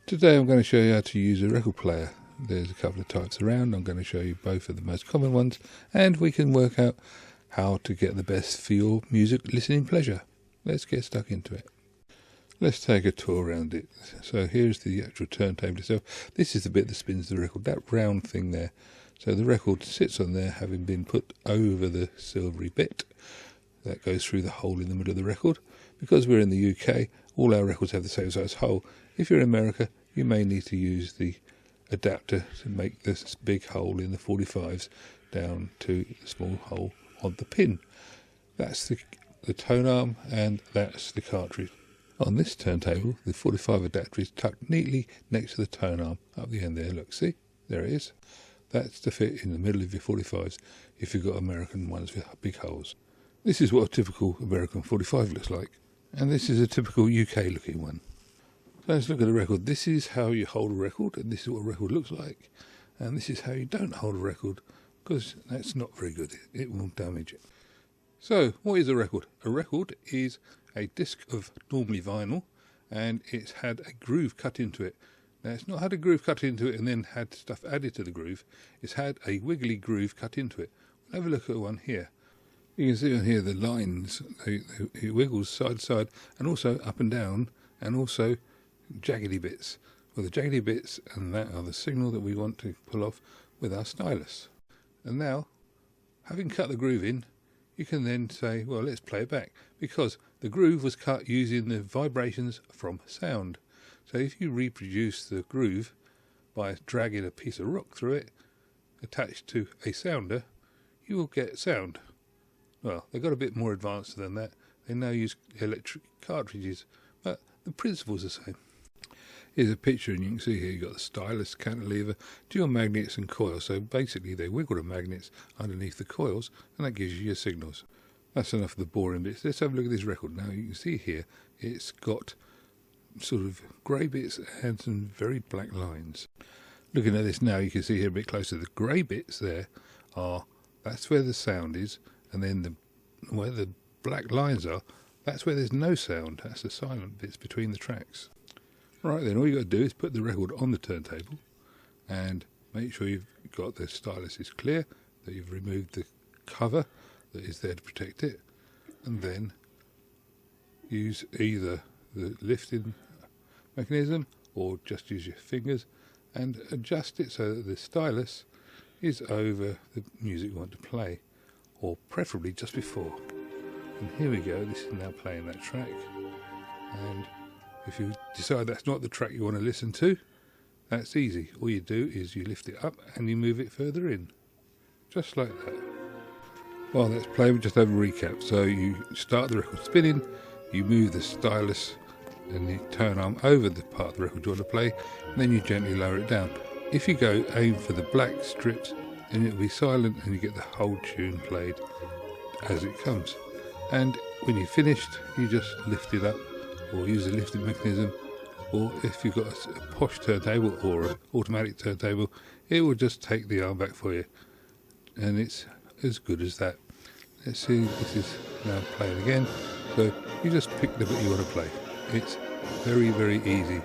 Today I'm going to show you how to use a record player. There's a couple of types around. I'm going to show you both of the most common ones, and we can work out how to get the best for your music listening pleasure. Let's get stuck into it. Let's take a tour around it. So here's the actual turntable itself. This is the bit that spins the record, that round thing there. So the record sits on there, having been put over the silvery bit that goes through the hole in the middle of the record. Because we're in the UK, all our records have the same size hole. If you're in America, you may need to use the adapter to make this big hole in the 45s down to the small hole on the pin. That's the tone arm, and that's the cartridge. On this turntable, the 45 adapter is tucked neatly next to the tone arm up the end there. Look, see? There it is. That's to fit in the middle of your 45s if you've got American ones with big holes. This is what a typical American 45 looks like, and this is a typical UK looking one. So let's look at a record. This is how you hold a record, and this is what a record looks like. And this is how you don't hold a record, because that's not very good. It will damage it. So, what is a record? A record is a disc of normally vinyl, and it's had a groove cut into it. Now, it's not had a groove cut into it and then had stuff added to the groove. It's had a wiggly groove cut into it. We'll have a look at one here. You can see on here the lines. It wiggles side to side, and also up and down, and also jaggedy bits. Well, the jaggedy bits and that are the signal that we want to pull off with our stylus. And now, having cut the groove in, you can then say, well, let's play it back, because the groove was cut using the vibrations from sound. So if you reproduce the groove by dragging a piece of rock through it attached to a sounder, you will get sound. Well, they got a bit more advanced than that. They now use electric cartridges, but the principle's the same. Here's a picture, and you can see here you've got the stylus, cantilever, dual magnets and coils. So basically they wiggle the magnets underneath the coils, and that gives you your signals. That's enough of the boring bits. Let's have a look at this record. Now you can see here it's got sort of grey bits and some very black lines. Looking at this now, you can see here a bit closer, the grey bits there that's where the sound is, and then where the black lines are, that's where there's no sound. That's the silent bits between the tracks. Right then, all you've got to do is put the record on the turntable and make sure you've got the stylus is clear, that you've removed the cover that is there to protect it, and then use either the lifting mechanism or just use your fingers and adjust it so that the stylus is over the music you want to play, or preferably just before. And here we go, this is now playing that track, and if you decide that's not the track you want to listen to, that's easy. All you do is you lift it up and you move it further in, just like that. Well, let's play. We just have a recap. So you start the record spinning, you move the stylus and the tone arm over the part of the record you want to play, and then you gently lower it down. If you go aim for the black strips, then it'll be silent and you get the whole tune played as it comes. And when you're finished, you just lift it up, or use a lifting mechanism, or if you've got a posh turntable or an automatic turntable, it will just take the arm back for you, and it's as good as that. Let's see, this is now playing again, so you just pick the bit you want to play. It's very, very easy.